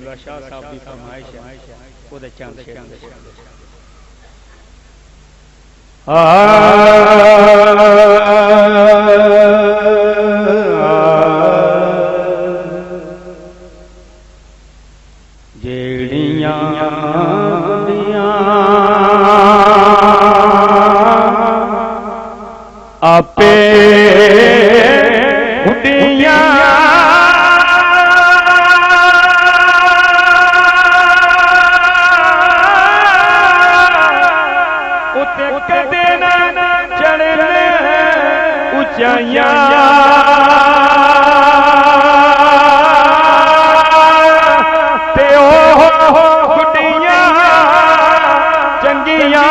बुल्ला शाह साहब की फरमाइश है वो चंद शेर जेड़ियां आपे उड़ियां उते कदे ना चढ़ने ऊंचाइयां ते ओ गुड्डियां चंगियां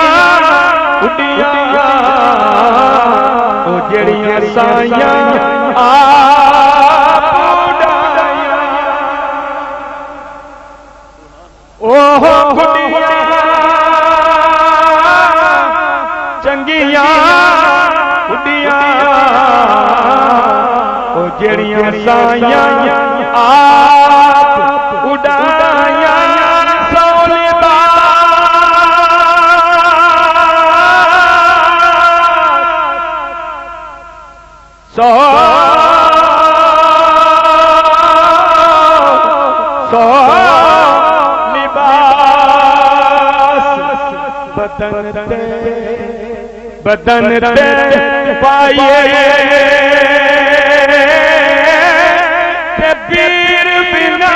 उड़ियां जेड़ियां साइयां आप उड़ाइयां ओह गुड्डियां चंगियां उड़ियां ओ जेड़ियां साइयां आप उड़ाइयां सो सो लिबास बदन ते पाइए ते पीर बिना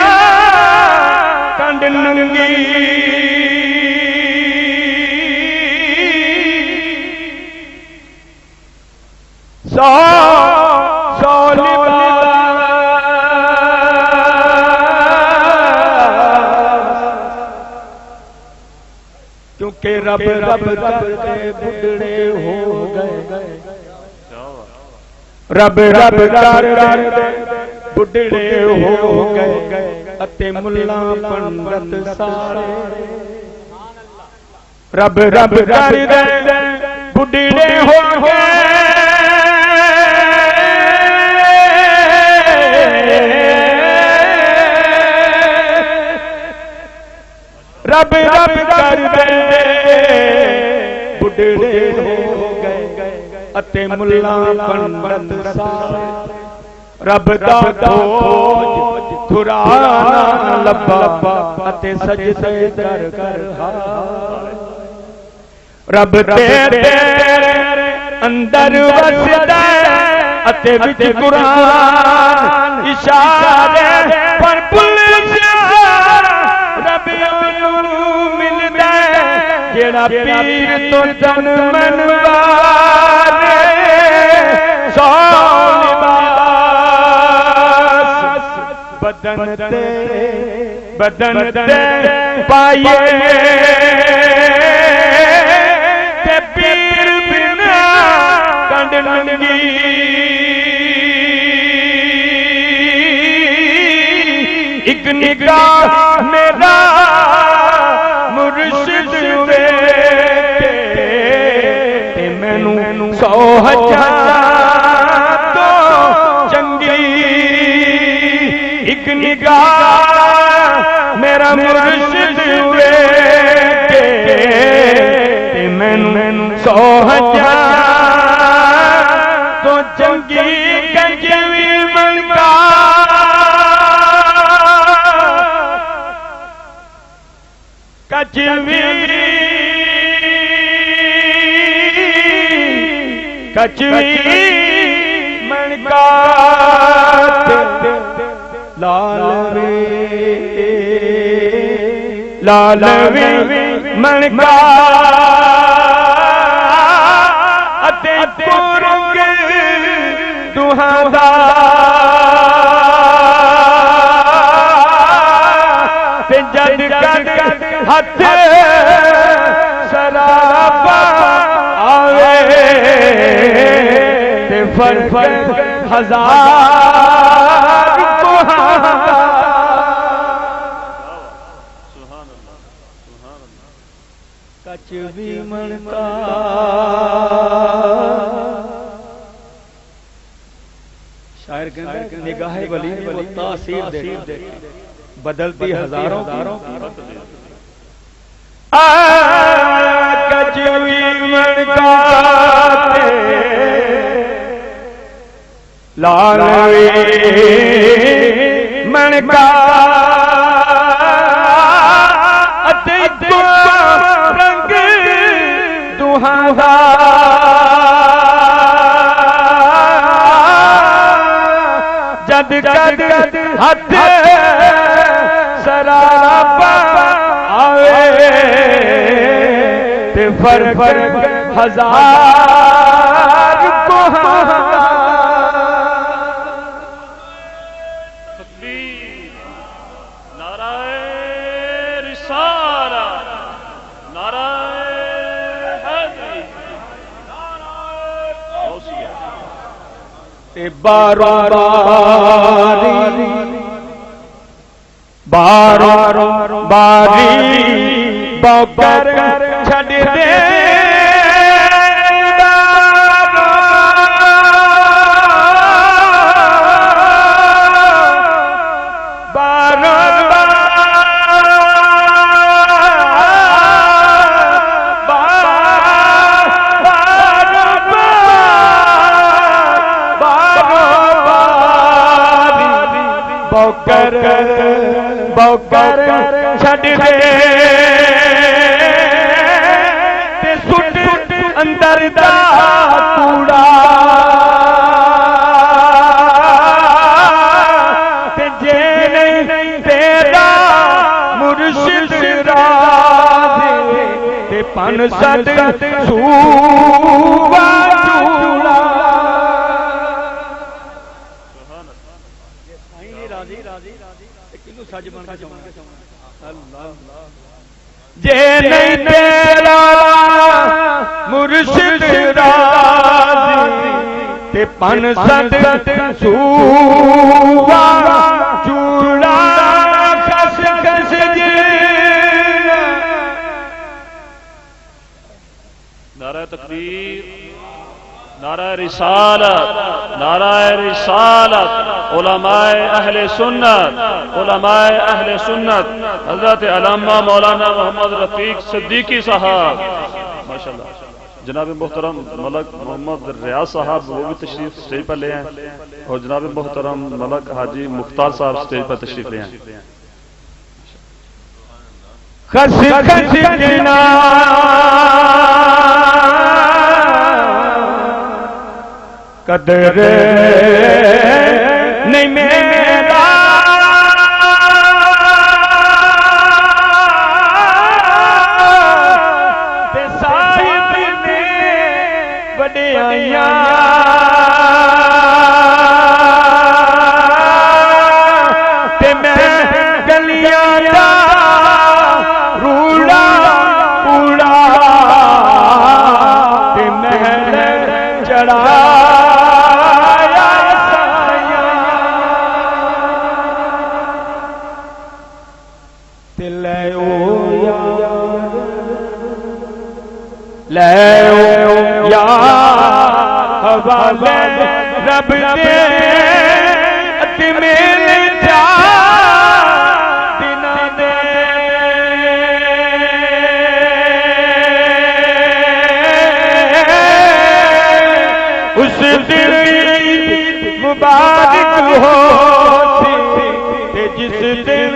कंड नंगी सो क्योंकि रब रब करके बुढ़ड़े हो गए रब रब करके बुढ़ड़े हो गए अते मुल्ला पंडित सारे रब रब करके बुढ़ड़े हो गए रब रब कर दे बुढ़ड़े हो गए अते मुल्ला पंडित सारे रब दा खोज खुराना लब्बा अते सजदे कर कर रब तेरे अंदर वसदा अते विच कुरान इशारे पर जेड़ा पीर तो जनमन वाले सो लिबास बदन ते पाइए ते पीर बिना कंड नंगी एक निगाह मेरा मुर्शिद वे ते मैनू 100,000 तो चंगी एक निगाह मेरा मुर्शिद वे ते मैनू 100,000 तो चंगी कंजवी मनका कचवी कचवी मनका लालवी मनका अते पुरंग दुहादा ते जद कद हथ शराबा आवे ते फर हजार कच भी मनका शायर कहता निगाह वली वो तासीर दे बदलती हजारों कचवी मनकाते लालवी मनका रंग दुहादा जद कद हथ सरापा आवे ते फर्क हजार को तकबीर नाराए रिसालत नाराए हैदरी नाराए गौसिया ते बारो बारी बौकर छड़ दे बौकर छड़ दे ते सुट अंदर दा कूड़ा ते जे नहीं तेरा मुर्शिद राज़ी ते पन सद सूवा चूड़ा जे नहीं तेरा मुर्शिद राज़ी ते पन सद सूवा चूड़ा खस खस जे नारा तकबीर नारा रिसालत नाराए रिसालत उलमाए अहले सुन्नत हजरत अल्लामा मौलाना मोहम्मद रफीक सिद्दीकी साहब माशाल्लाह जनाब मोहतरम मलक मोहम्मद रियाज साहब वो भी तशरीफ स्टेज पर ले आए और जनाब मोहतरम मलक हाजी मुख्तार साहब स्टेज पर तशरीफ ले आए खस खस गिना कदर नहीं मेरा ते साहिब ने वडियाइयां ते मैं गलियां दा रूड़ा कूड़ा ते महल चढ़ा या हवाले रब दे मेरे जा दिना दे उस दिन मुबारक होती जिस दिन